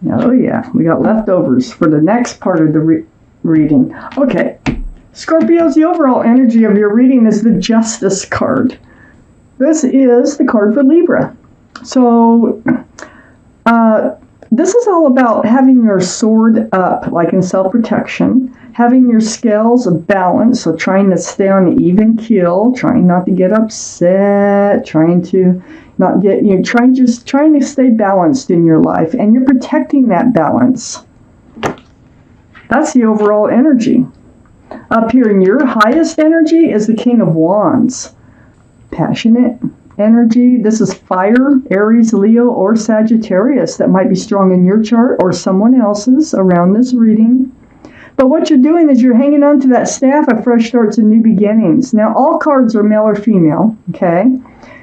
Oh yeah, we got leftovers for the next part of the reading. Okay, Scorpios, the overall energy of your reading is the Justice card. This is the card for Libra. So, this is all about having your sword up, like in self-protection, having your scales balanced, so trying to stay on an even keel, trying not to get upset, trying to not get, trying to stay balanced in your life, and you're protecting that balance. That's the overall energy. Up here in your highest energy is the King of Wands. Passionate energy. This is fire, Aries, Leo, or Sagittarius. That might be strong in your chart or someone else's around this reading. But what you're doing is you're hanging on to that staff of fresh starts and new beginnings. Now, all cards are male or female, okay?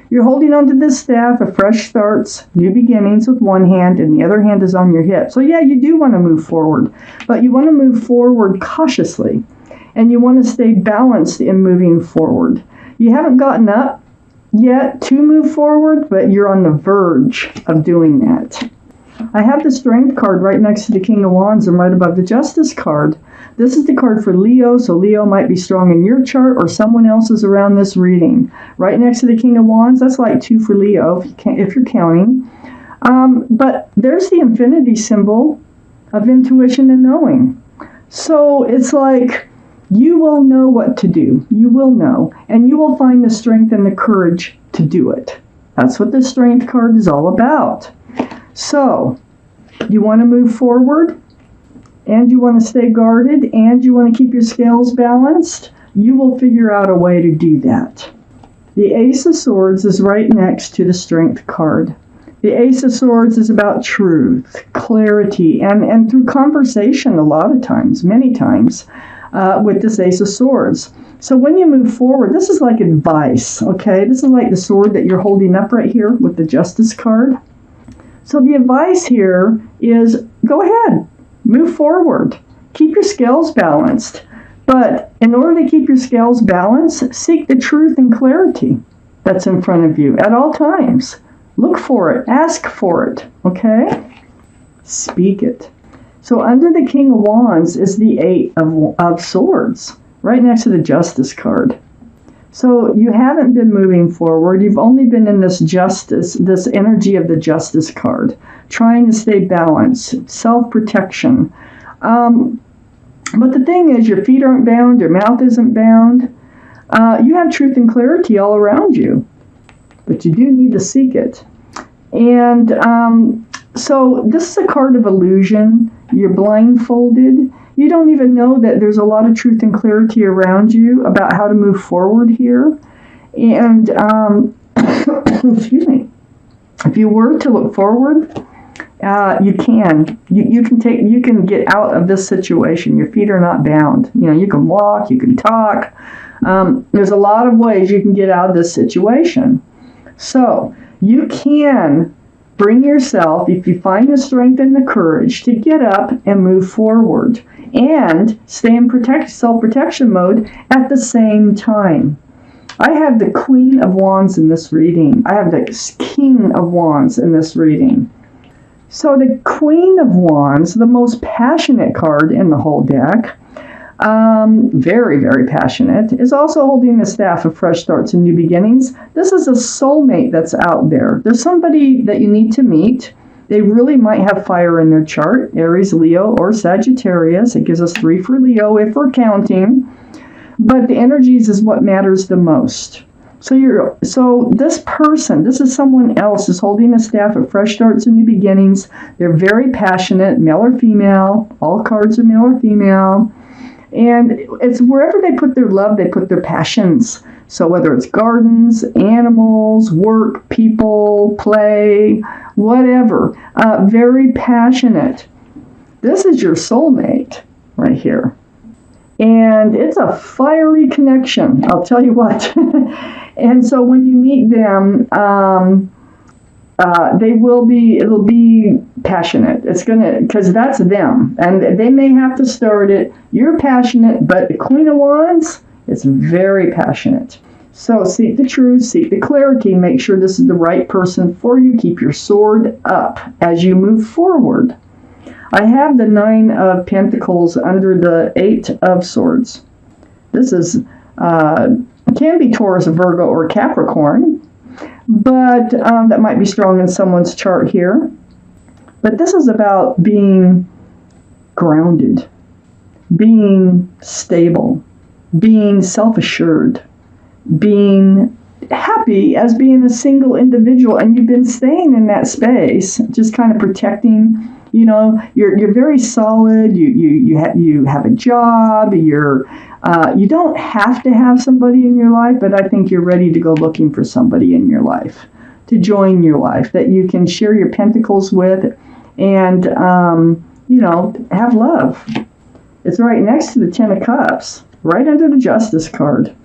You're holding on to this staff of fresh starts, new beginnings with one hand, and the other hand is on your hip. So yeah, you do want to move forward, but you want to move forward cautiously, and you want to stay balanced in moving forward. You haven't gotten up yet to move forward, but you're on the verge of doing that. I have the Strength card right next to the King of Wands and right above the Justice card. This is the card for Leo, so Leo might be strong in your chart or someone else's around this reading. Right next to the King of Wands, that's like 2 for Leo if you're counting. But there's the infinity symbol of intuition and knowing. So it's like you will know what to do. You will know, and you will find the strength and the courage to do it. That's what the Strength card is all about. So, you want to move forward, and you want to stay guarded, and you want to keep your scales balanced, you will figure out a way to do that. The Ace of Swords is right next to the Strength card. The Ace of Swords is about truth, clarity, and through conversation a lot of times, many times, with this Ace of Swords. So when you move forward, this is like advice, okay? This is like the sword that you're holding up right here with the Justice card. So the advice here is go ahead, move forward, keep your scales balanced. But in order to keep your scales balanced, seek the truth and clarity that's in front of you at all times. Look for it, ask for it, okay? Speak it. So under the King of Wands is the Eight of Swords, right next to the Justice card. So you haven't been moving forward. You've only been in this justice, this energy of the Justice card, trying to stay balanced, self-protection. But the thing is, your feet aren't bound, your mouth isn't bound. You have truth and clarity all around you, but you do need to seek it. And so this is a card of illusion. You're blindfolded. You don't even know that there's a lot of truth and clarity around you about how to move forward here. And, excuse me, if you were to look forward, you can. You can get out of this situation. Your feet are not bound. You can walk, you can talk. There's a lot of ways you can get out of this situation. So you can bring yourself, if you find the strength and the courage, to get up and move forward and stay in self-protection mode at the same time. I have the Queen of Wands in this reading. I have the King of Wands in this reading. So the Queen of Wands, the most passionate card in the whole deck, very, very passionate, is also holding the staff of fresh starts and new beginnings. This is a soulmate that's out there. There's somebody that you need to meet. They really might have fire in their chart, Aries, Leo, or Sagittarius. It gives us 3 for Leo if we're counting. But the energies is what matters the most. So this person, this is someone else, is holding a staff of fresh starts and new beginnings. They're very passionate, male or female. All cards are male or female. And it's wherever they put their love, they put their passions. So whether it's gardens, animals, work, people, play, whatever. Very passionate. This is your soulmate right here. And it's a fiery connection, I'll tell you what. And so when you meet them, it'll be passionate. It's because that's them. And they may have to start it. You're passionate, but the Queen of Wands is very passionate. So seek the truth, seek the clarity, make sure this is the right person for you. Keep your sword up as you move forward. I have the Nine of Pentacles under the Eight of Swords. This is can be Taurus, Virgo, or Capricorn, but that might be strong in someone's chart here. But this is about being grounded, being stable, being self-assured, being happy as being a single individual, and you've been staying in that space, just kind of protecting. You're very solid. You have a job. You don't have to have somebody in your life, but I think you're ready to go looking for somebody in your life to join your life that you can share your pentacles with, and have love. It's right next to the Ten of Cups, right under the Justice card.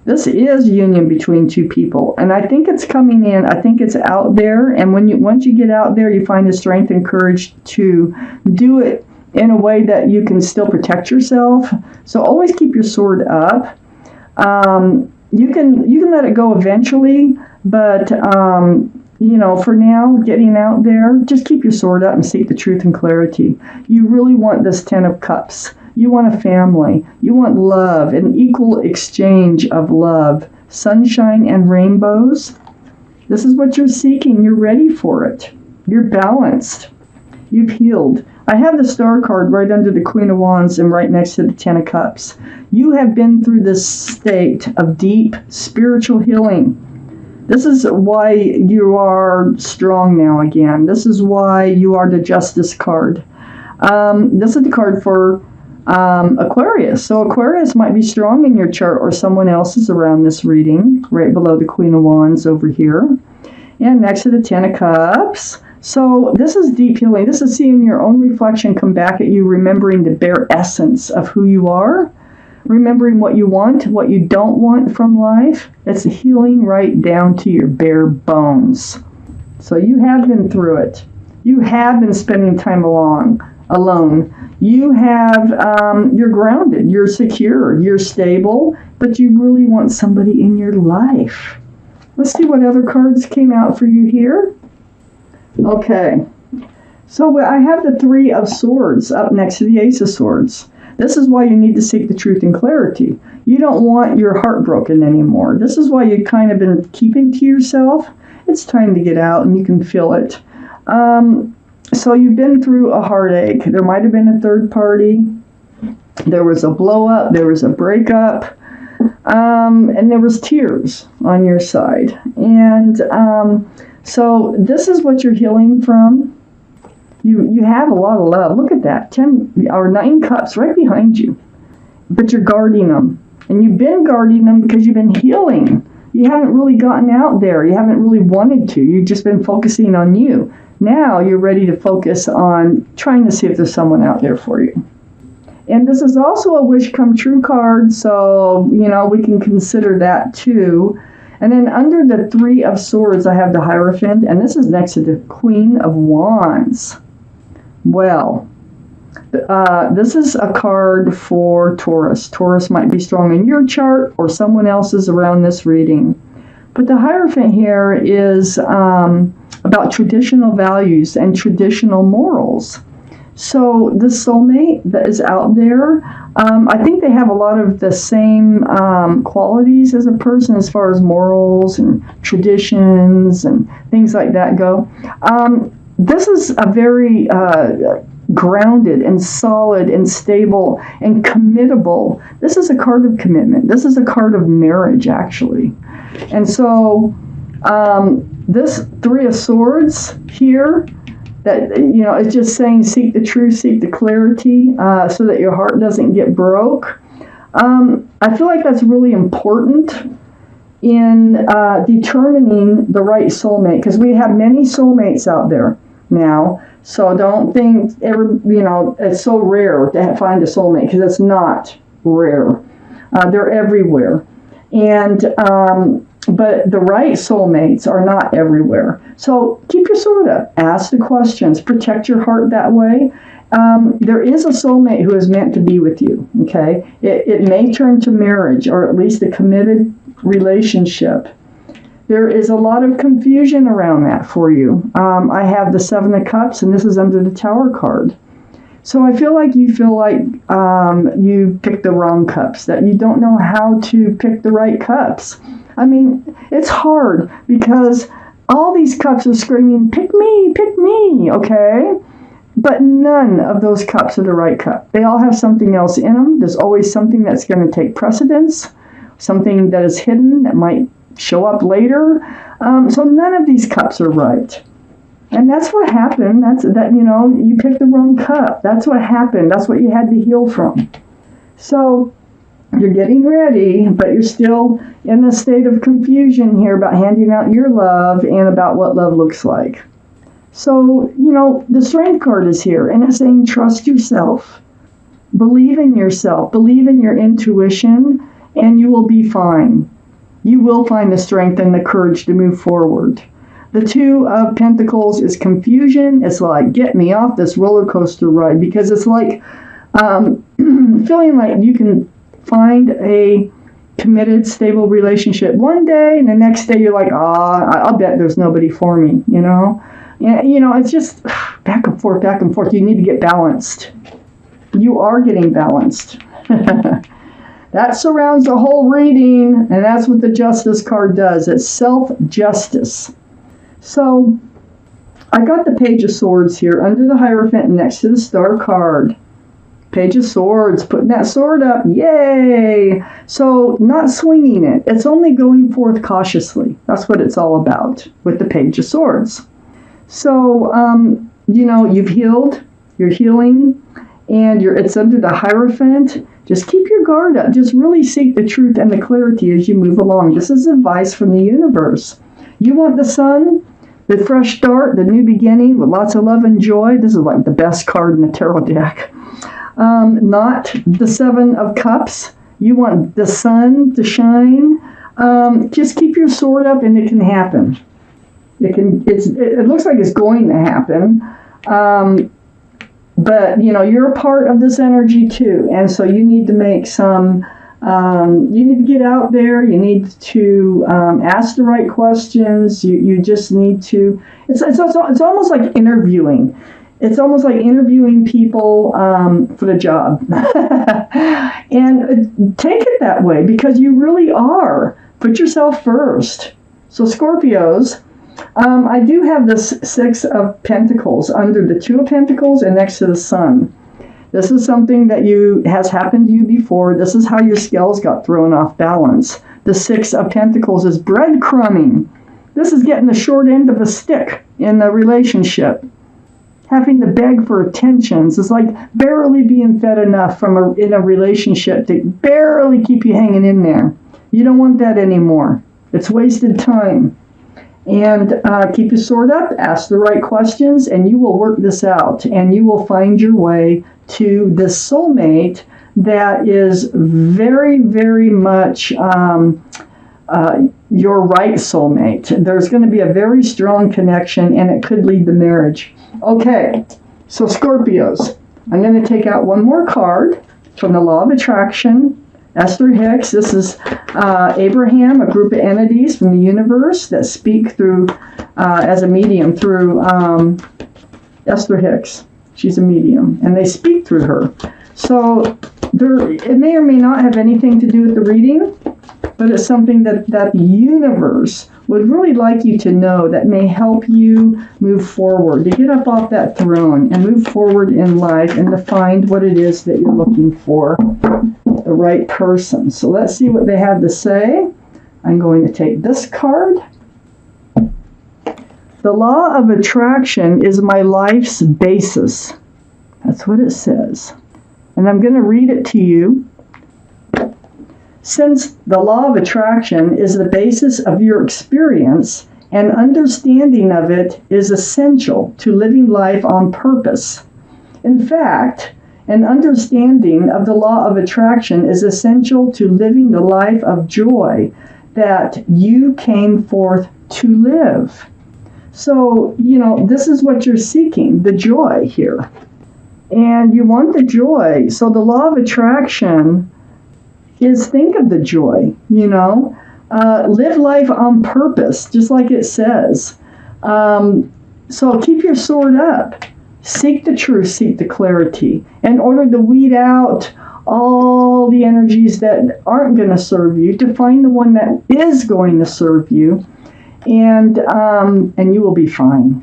This is union between two people, and I think it's coming in. I think it's out there, and once you get out there, you find the strength and courage to do it in a way that you can still protect yourself. So always keep your sword up. You can let it go eventually, but for now, getting out there, just keep your sword up and seek the truth and clarity. You really want this Ten of Cups. You want a family. You want love, an equal exchange of love, sunshine and rainbows. This is what you're seeking. You're ready for it. You're balanced. You've healed. I have the Star card right under the Queen of Wands and right next to the Ten of Cups. You have been through this state of deep spiritual healing. This is why you are strong now again. This is why you are the Justice card. This is the card for Aquarius. So Aquarius might be strong in your chart, or someone else's around this reading, right below the Queen of Wands over here. And next to the Ten of Cups. So this is deep healing. This is seeing your own reflection come back at you, remembering the bare essence of who you are, remembering what you want, what you don't want from life. It's healing right down to your bare bones. So you have been through it. You have been spending time alone. You have, you're grounded, you're secure, you're stable, but you really want somebody in your life. Let's see what other cards came out for you here. Okay, so I have the Three of Swords up next to the Ace of Swords. This is why you need to seek the truth and clarity. You don't want your heart broken anymore. This is why you've kind of been keeping to yourself. It's time to get out, and you can feel it. So you've been through a heartache. There might have been a third party. There was a blow up. There was a breakup. And there was tears on your side. And so this is what you're healing from. You have a lot of love. Look at that. 9 cups right behind you. But you're guarding them. And you've been guarding them because you've been healing. You haven't really gotten out there. You haven't really wanted to. You've just been focusing on you. Now you're ready to focus on trying to see if there's someone out there for you. And this is also a wish come true card, so, we can consider that too. And then under the Three of Swords, I have the Hierophant, and this is next to the Queen of Wands. Well, this is a card for Taurus. Taurus might be strong in your chart or someone else's around this reading. But the Hierophant here is about traditional values and traditional morals. So the soulmate that is out there, I think they have a lot of the same qualities as a person as far as morals and traditions and things like that go. This is a very grounded and solid and stable and committable. This is a card of commitment. This is a card of marriage, actually. And so this Three of Swords here, that, it's just saying seek the truth, seek the clarity, so that your heart doesn't get broke. I feel like that's really important in determining the right soulmate, because we have many soulmates out there now. So don't think it's so rare to find a soulmate, because it's not rare. They're everywhere. And but the right soulmates are not everywhere. So keep your sword up. Ask the questions. Protect your heart that way. There is a soulmate who is meant to be with you, okay? It may turn to marriage, or at least a committed relationship. There is a lot of confusion around that for you. I have the Seven of Cups, and this is under the Tower card. So I feel like you picked the wrong cups, that you don't know how to pick the right cups. I mean, it's hard because all these cups are screaming, pick me, okay? But none of those cups are the right cup. They all have something else in them. There's always something that's going to take precedence, something that is hidden that might show up later. So none of these cups are right. And that's what happened. You picked the wrong cup. That's what happened. That's what you had to heal from. So you're getting ready, but you're still in the state of confusion here about handing out your love and about what love looks like. So, the Strength card is here, and it's saying trust yourself. Believe in yourself. Believe in your intuition, and you will be fine. You will find the strength and the courage to move forward. The Two of Pentacles is confusion. It's like, get me off this roller coaster ride, because it's like feeling like you can find a committed, stable relationship one day, and the next day you're like, I'll bet there's nobody for me, Yeah, it's just back and forth, back and forth. You need to get balanced. You are getting balanced. That surrounds the whole reading, and that's what the Justice card does. It's self-justice. So I got the Page of Swords here under the Hierophant next to the Star card. Page of Swords, putting that sword up, yay! So not swinging it. It's only going forth cautiously. That's what it's all about with the Page of Swords. So, you've healed, you're healing, and it's under the Hierophant. Just keep your guard up. Just really seek the truth and the clarity as you move along. This is advice from the universe. You want the Sun, the fresh start, the new beginning with lots of love and joy. This is like the best card in the tarot deck. Not the Seven of Cups. You want the sun to shine. Just keep your sword up, and it can happen. It looks like it's going to happen. But you're a part of this energy too, and so you need to make some. You need to get out there. You need to ask the right questions. You just need to. It's almost like interviewing. It's almost like interviewing people for the job. And take it that way, because you really are. Put yourself first. So Scorpios, I do have this Six of Pentacles under the Two of Pentacles and next to the Sun. This is something that has happened to you before. This is how your scales got thrown off balance. The Six of Pentacles is breadcrumbing. This is getting the short end of a stick in the relationship. Having to beg for attentions is like barely being fed enough in a relationship to barely keep you hanging in there. You don't want that anymore. It's wasted time. And keep your sword up, ask the right questions, and you will work this out. And you will find your way to this soulmate that is very, very much your right soulmate. There's going to be a very strong connection, and it could lead to marriage. Okay, so Scorpios, I'm going to take out one more card from the Law of Attraction. Esther Hicks, this is Abraham, a group of entities from the universe that speak through, as a medium, through Esther Hicks. She's a medium, and they speak through her. So it may or may not have anything to do with the reading, but it's something that the universe would really like you to know that may help you move forward, to get up off that throne and move forward in life and to find what it is that you're looking for, the right person. So let's see what they have to say. I'm going to take this card. The law of attraction is my life's basis. That's what it says. And I'm going to read it to you. Since the law of attraction is the basis of your experience, and understanding of it is essential to living life on purpose. In fact, an understanding of the law of attraction is essential to living the life of joy that you came forth to live. So, this is what you're seeking, the joy here. And you want the joy. So the law of attraction is think of the joy, live life on purpose, just like it says. So keep your sword up. Seek the truth, seek the clarity, in order to weed out all the energies that aren't going to serve you, to find the one that is going to serve you, and you will be fine.